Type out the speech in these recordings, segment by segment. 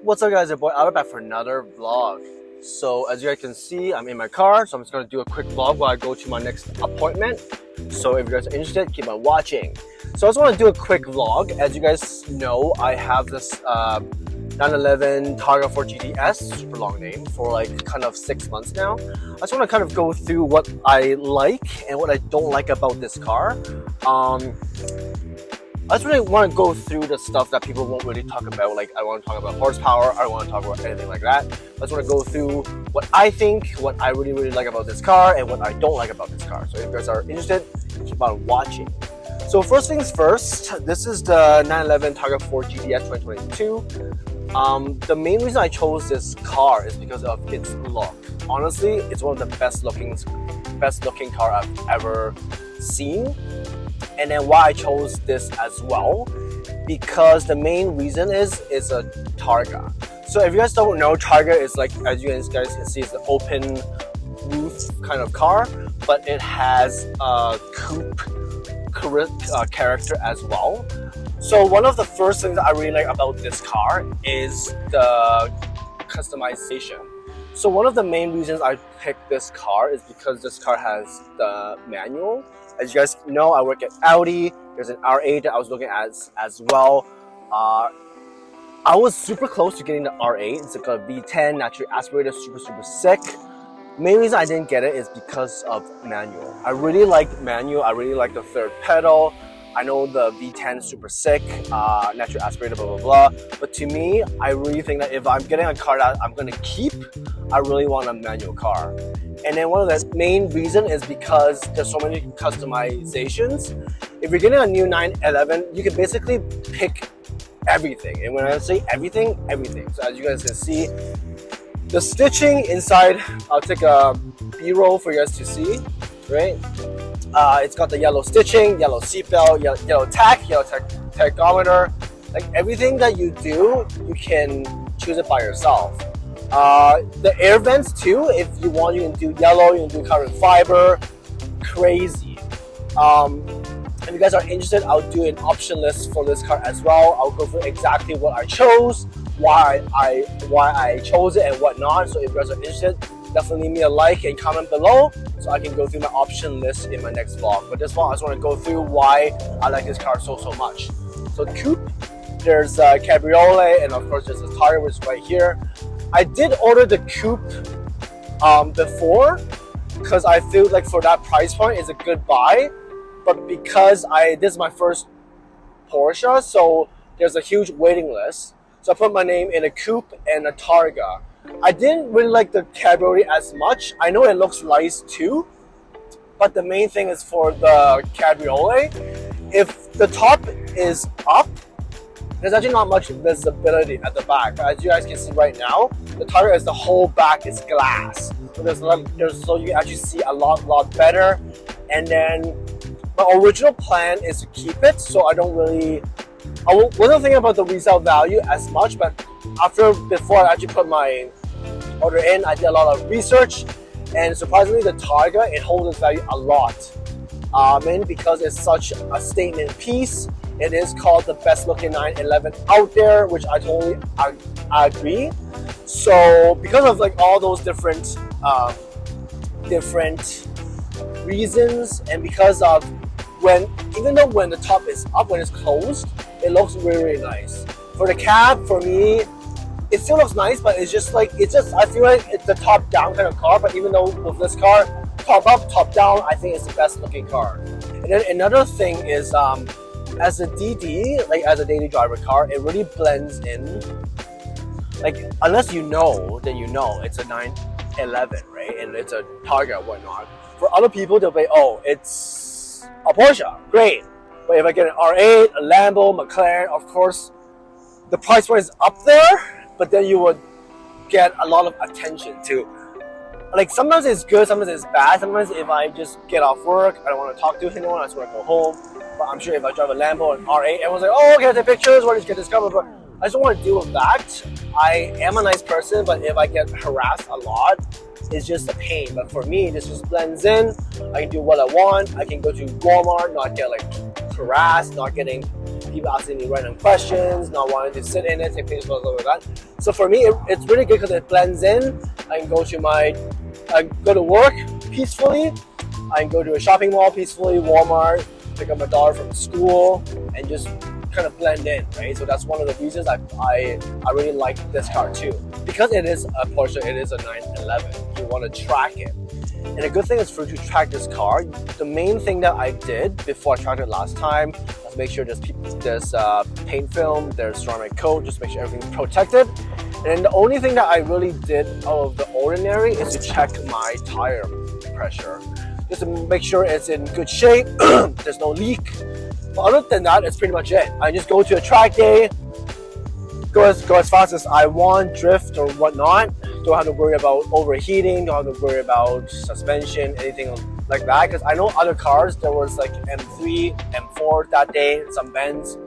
What's up guys, your boy Albert back for another vlog. So as you guys can see, I'm in my car, so I'm just gonna do a quick vlog while I go to my next appointment. So if you guys are interested, keep on watching. So I just want to do a quick vlog. As you guys know, I have this 911 Targa for GTS, super long name, for like kind of 6 months now. I just want to kind of go through what I like and what I don't like about this car. I just really want to go through the stuff that people won't really talk about. Like, I want to talk about horsepower, I don't want to talk about anything like that. I just want to go through what I think, what I really like about this car, and what I don't like about this car. So if you guys are interested, keep on watching. So first things first, this is the 911 Targa 4 GTS 2022. The main reason I chose this car is because of its look. Honestly, it's one of the best looking car I've ever seen. And then why I chose this as well, because the main reason is it's a Targa. So if you guys don't know, Targa is like, as you guys can see, it's an open roof kind of car, but it has a coupe character as well. So one of the first things that I really like about this car is the customization. So one of the main reasons I picked this car is because this car has the manual. As you guys know, I work at Audi. There's an R8 that I was looking at as well. I was super close to getting the R8. It's like a V10, naturally aspirated, super sick. Main reason I didn't get it is because of manual. I really liked manual. I really like the third pedal. I know the V10 is super sick, naturally aspirated, blah, blah, blah. But to me, I really think that if I'm getting a car that I'm gonna keep, I really want a manual car. And then one of the main reason is because there's so many customizations. If you're getting a new 911, you can basically pick everything. And when I say everything, everything. So as you guys can see, the stitching inside, I'll take a B-roll for you guys to see, right? It's got the yellow stitching, yellow seatbelt, yellow tachometer. Like everything that you do, you can choose it by yourself. The air vents too, if you want, you can do yellow, you can do carbon fiber, crazy. If you guys are interested, I'll do an option list for this car as well. I'll go through exactly what I chose, why I chose it and whatnot. So if you guys are interested, definitely leave me a like and comment below so I can go through my option list in my next vlog. But this one, I just want to go through why I like this car so much. So coupe, there's a cabriolet, and of course there's a Targa, which is right here. I did order the coupe before because I feel like for that price point it's a good buy, but because this is my first Porsche, so there's a huge waiting list. So I put my name in a coupe and a Targa. I didn't really like the cabriolet as much. I know it looks nice too, but the main thing is for the cabriolet, if the top is up, there's actually not much visibility at the back. As you guys can see right now, the Targa is the whole back is glass. So you can actually see a lot better. And then my original plan is to keep it, so I wasn't thinking about the resale value as much, but before I actually put my order in, I did a lot of research, and surprisingly the Targa, it holds its value a lot. Mainly because it's such a statement piece. It is called the best looking 911 out there, which I totally agree. So because of like all those different reasons, and because of even though when the top is up, when it's closed, it looks really nice. For the cab, for me, it still looks nice, but I feel like it's the top down kind of car. But even though with this car, top up, top down, I think it's the best looking car. And then another thing is, as a DD, like as a daily driver car, it really blends in. Like unless you know, then you know it's a 911, right? And it's a Targa, whatnot. For other people, they'll be, oh, it's a Porsche, great. But if I get an R8, a Lambo, McLaren, of course, the price point is up there, but then you would get a lot of attention too. Like sometimes it's good, sometimes it's bad. Sometimes if I just get off work, I don't want to talk to anyone, I just want to go home. But I'm sure if I drive a Lambo and R8, everyone's like, oh, okay, take pictures, where did you get this cover? But I just don't want to deal with that. I am a nice person, but if I get harassed a lot, it's just a pain. But for me, this just blends in. I can do what I want. I can go to Walmart, not get like harassed, not getting people asking me random questions, not wanting to sit in it, take pictures, stuff like that. So for me, it's really good because it blends in. I can go to work peacefully. I can go to a shopping mall peacefully, Walmart, pick up my daughter from school, and just kind of blend in, right? So that's one of the reasons I really like this car too. Because it is a Porsche, it is a 911. You want to track it. And the good thing is for you to track this car, the main thing that I did before I tracked it last time was make sure there's paint film, there's ceramic coat, just make sure everything's protected. And then the only thing that I really did out of the ordinary is to check my tire pressure. Just to make sure it's in good shape, there's no leak. But other than that, it's pretty much it. I just go to a track day, go as fast as I want, drift or whatnot. Don't have to worry about overheating, don't have to worry about suspension, anything like that. Because I know other cars, there was like M3, M4 that day, some Benz.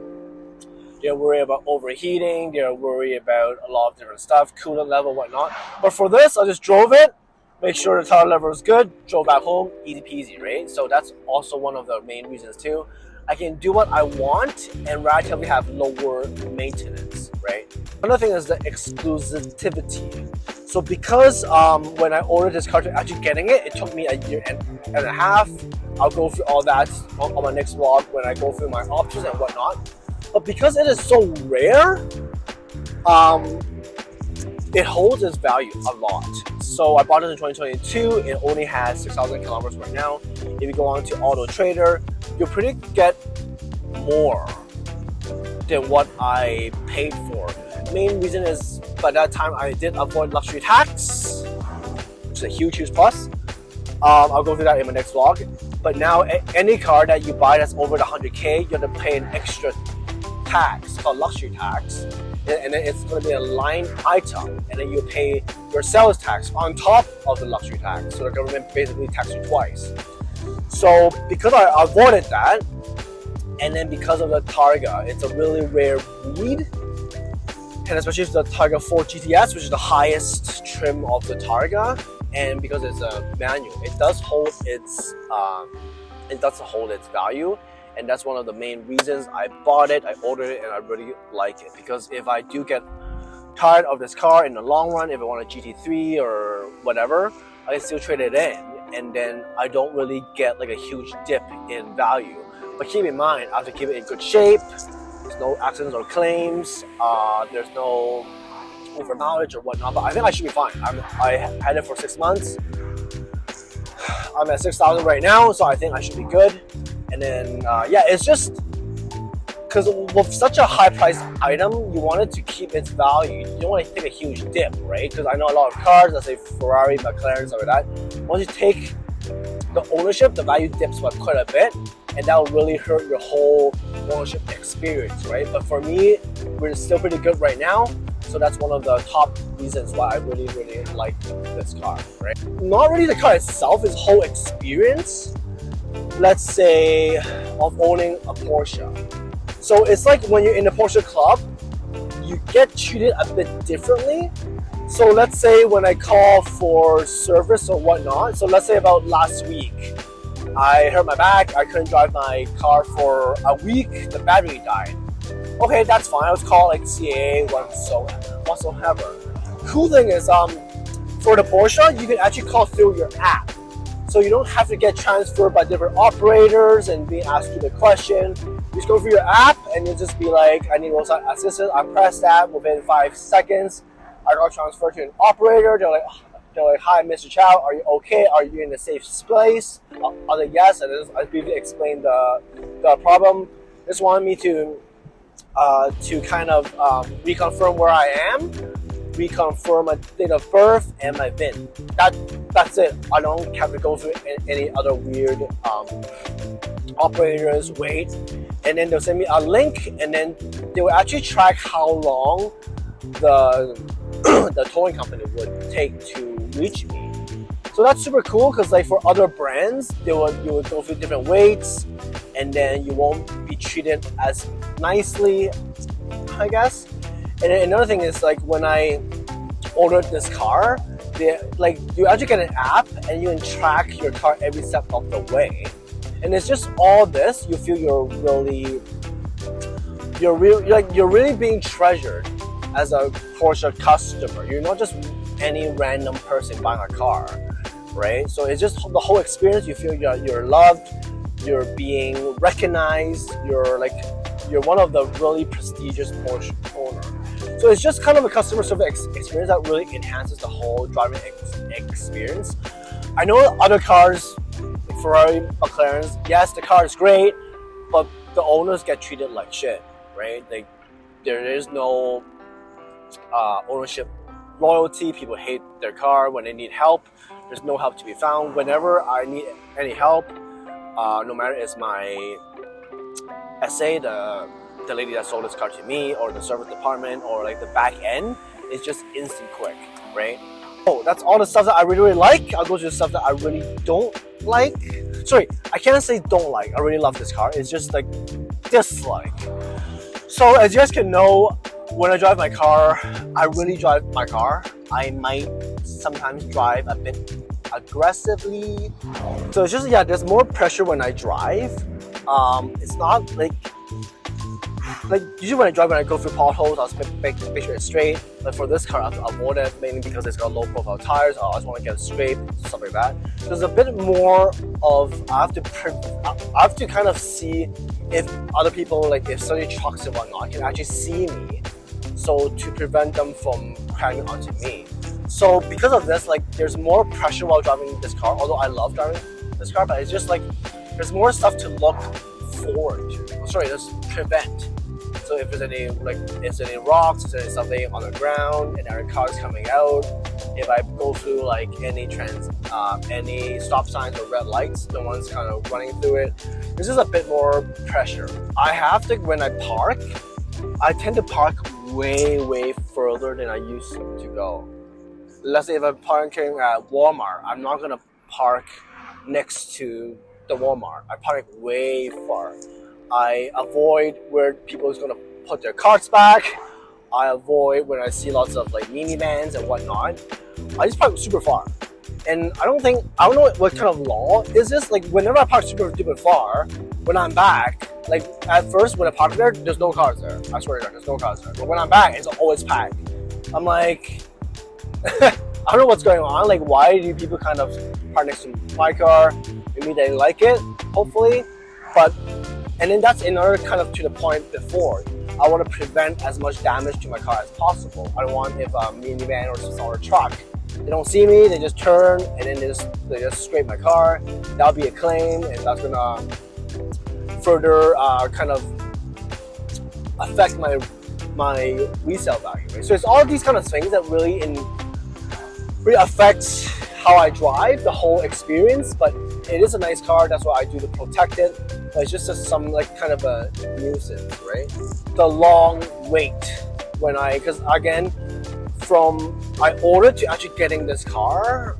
They're worried about overheating, they're worried about a lot of different stuff, coolant level, whatnot. But for this, I just drove it, make sure the tire level is good, drove back home, easy peasy, right? So that's also one of the main reasons too. I can do what I want and relatively have lower maintenance, right? Another thing is the exclusivity. So because when I ordered this car to actually getting it, it took me a year and a half. I'll go through all that on my next vlog when I go through my options and whatnot. But because it is so rare, it holds its value a lot. So I bought it in 2022. It only has 6,000 kilometers right now. If you go on to Auto Trader, you'll pretty get more than what I paid for. The main reason is by that time I did avoid luxury tax, which is a huge plus. I'll go through that in my next vlog. But now any car that you buy that's over the 100K, you have to pay an extra tax called luxury tax. And then it's going to be a line item, and then you pay your sales tax on top of the luxury tax. So the government basically taxes you twice. So because I avoided that, and then because of the Targa, it's a really rare breed, and especially the Targa 4 GTS, which is the highest trim of the Targa, and because it's a manual, it does hold its value. And that's one of the main reasons I bought it, I ordered it, and I really like it. Because if I do get tired of this car in the long run, if I want a GT3 or whatever, I can still trade it in. And then I don't really get like a huge dip in value. But keep in mind, I have to keep it in good shape. There's no accidents or claims. There's no over mileage or whatnot. But I think I should be fine. I had it for 6 months. I'm at 6,000 right now, so I think I should be good. And then, yeah, it's just because with such a high priced item, you want it to keep its value. You don't want to take a huge dip, right? Because I know a lot of cars, let's say Ferrari, McLaren, stuff like that. Once you take the ownership, the value dips by quite a bit, and that will really hurt your whole ownership experience, right? But for me, we're still pretty good right now. So that's one of the top reasons why I really, really like this car, right? Not really the car itself, it's whole experience. Let's say of owning a Porsche. So it's like when you're in the Porsche club, you get treated a bit differently. So let's say when I call for service or whatnot, so let's say about last week, I hurt my back, I couldn't drive my car for a week, the battery died. Okay, that's fine, I was called like CAA whatsoever. Cool thing is, for the Porsche, you can actually call through your app. So you don't have to get transferred by different operators and being asked you the question. You just go through your app and you just be like, I need roadside assistance. I press that within 5 seconds. I got transferred to an operator. They're like, hi, Mr. Chow, are you okay? Are you in a safe place? I was like, yes. And I briefly explained the problem. Just wanted me to kind of reconfirm where I am, reconfirm my date of birth and my VIN. That's it. I don't have to go through any other weird operators, wait. And then they'll send me a link, and then they will actually track how long the towing company would take to reach me. So that's super cool because like for other brands, you would go through different waits, and then you won't be treated as nicely, I guess. And then another thing is like when I ordered this car, you actually get an app and you can track your car every step of the way. And it's just all this, you feel you're really you're really being treasured as a Porsche customer. You're not just any random person buying a car, right? So it's just the whole experience. You feel you're loved, you're being recognized, you're one of the really prestigious Porsche owner. So it's just kind of a customer service experience that really enhances the whole driving experience. I know other cars, like Ferrari, McLaren's, yes, the car is great, but the owners get treated like shit, right? Like there is no ownership loyalty. People hate their car when they need help. There's no help to be found. Whenever I need any help, no matter it's my SA, the lady that sold this car to me, or the service department, or like the back end, it's just instant quick, right? Oh, that's all the stuff that I really like. I'll go to the stuff that I really don't like. Sorry, I can't say don't like. I really love this car. It's just like dislike. So as you guys can know, when I drive my car, I really drive my car. I might sometimes drive a bit aggressively. So it's just, yeah, there's more pressure when I drive. It's not like usually when I go through potholes, I'll make sure it's straight. But for this car, I have to avoid it, mainly because it's got low profile tires. I just want to get it straight, stuff like that. There's a bit more of, I have to kind of see if other people, like if certain trucks and whatnot, can actually see me, so to prevent them from crashing onto me. So because of this, like there's more pressure while driving this car, although I love driving this car, but it's just like there's more stuff to look forward to. Sorry, just prevent. So if there's any rocks, if there's something on the ground, and there are cars coming out, if I go through like any stop signs or red lights, no one's kind of running through it. There's just a bit more pressure. I have to, when I park, I tend to park way further than I used to go. Let's say if I'm parking at Walmart, I'm not gonna park next to the Walmart. I park way far. I avoid where people is gonna put their carts back. I avoid when I see lots of like minivans and whatnot. I just park super far. And I don't know what kind of law is this. Like whenever I park super far, when I'm back, like at first when I park there's no cars there. I swear to God, there's no cars there. But when I'm back, it's always packed. I'm like, I don't know what's going on. Like why do people kind of park next to my car? Maybe they like it, hopefully. And then that's another kind of to the point before. I want to prevent as much damage to my car as possible. I don't want if a minivan or a truck, they don't see me, they just turn and then they just scrape my car. That'll be a claim, and that's gonna further kind of affect my resale value. Right? So it's all these kind of things that really affects how I drive, the whole experience. But it is a nice car, that's why I do to protect it. But it's just some like kind of a nuisance, right? The long wait because again, from I ordered to actually getting this car,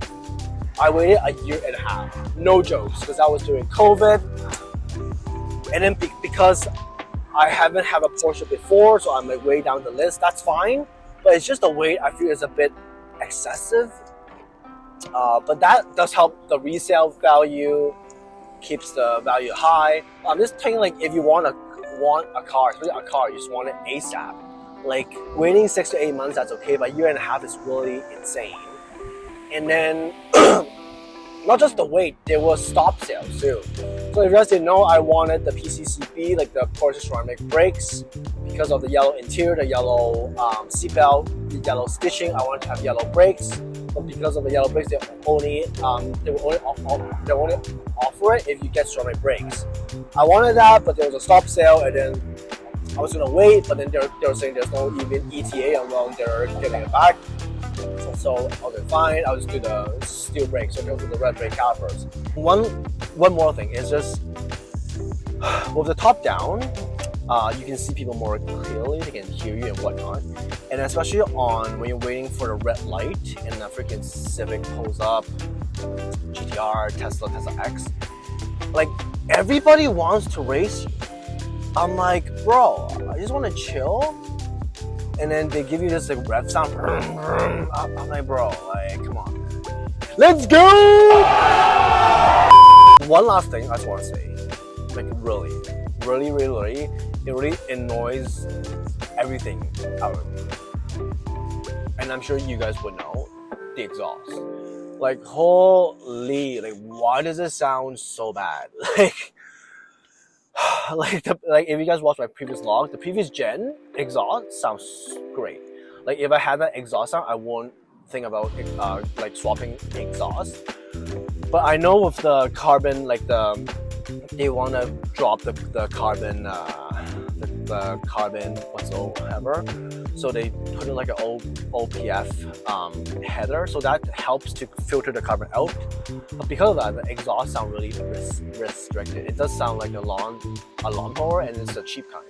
I waited a year and a half. No jokes, because I was doing COVID. And then because I haven't had a Porsche before, so I'm like way down the list, that's fine. But it's just the wait I feel is a bit excessive. But that does help the resale value, keeps the value high. I'm just thinking like if you want a car, especially a car, you just want it ASAP. Like waiting 6 to 8 months, that's okay, but a year and a half is really insane. And then not just the wait, there was stop sales too. So if you guys didn't know, I wanted the PCCB, like the Porsche ceramic brakes, because of the yellow interior, the yellow seatbelt, the yellow stitching. I wanted to have yellow brakes. But because of the yellow brakes, they only offer it if you get ceramic brakes. I wanted that, but there was a stop sale, and then I was gonna wait, but then they were saying there's no even ETA around they're getting it back. So okay, fine, I'll just do the steel brakes, so go to the red brake calipers. One more thing is just with the top down, you can see people more clearly, they can hear you and whatnot. And especially when you're waiting for the red light and the freaking Civic pulls up, GTR, Tesla X, like everybody wants to race you. I'm like, bro, I just want to chill. And then they give you this like rev sound. I'm like, bro, like, come on. Let's go! One last thing I just want to say, like really, it really annoys everything out of me. And I'm sure you guys would know the exhaust. Like, holy, like, why does it sound so bad? Like if you guys watch my previous vlog, the previous gen exhaust sounds great. Like, if I had that exhaust sound, I won't think about like swapping exhaust. But I know with the carbon, like they want to drop the carbon, the carbon whatsoever. So they put in like an OPF header, so that helps to filter the carbon out. But because of that, the exhaust sound really restricted. It does sound like a lawnmower, and it's a cheap kind.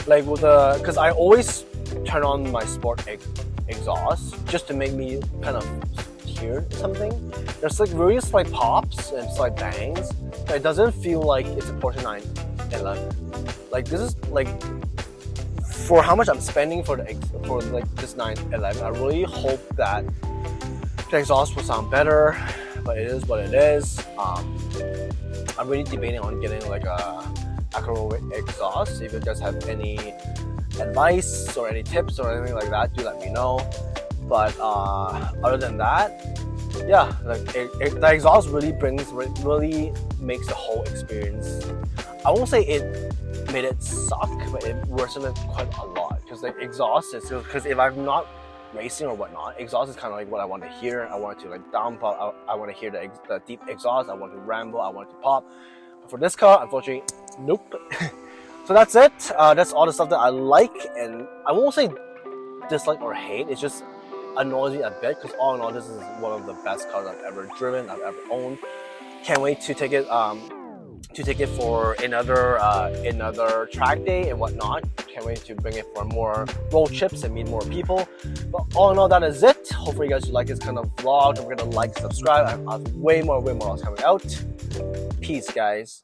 Like with because I always turn on my sport exhaust just to make me kind of hear something. There's like really slight pops and slight bangs, but it doesn't feel like it's a Porsche 911. Like, this is like, for how much I'm spending for like this 911, I really hope that the exhaust will sound better, but it is what it is. I'm really debating on getting like a acro exhaust. If you guys have any advice or any tips or anything like that, do let me know. But other than that, yeah, like the exhaust really makes the whole experience. I won't say it made it suck, but it worsened it quite a lot. Because the exhaust is, because if I'm not racing or whatnot, exhaust is kind of like what I want to hear. I want to like dump out. I want to hear the deep exhaust. I want to ramble. I want to pop. But for this car, unfortunately, nope. So that's it. That's all the stuff that I like, and I won't say dislike or hate. It's just annoys me a bit, because all in all, this is one of the best cars I've ever driven, I've ever owned. Can't wait to take it for another track day and whatnot. Can't wait to bring it for more road trips and meet more people. But all in all, that is it. Hopefully you guys like this kind of vlog. Don't forget to like, subscribe. I have way more coming out. Peace, guys.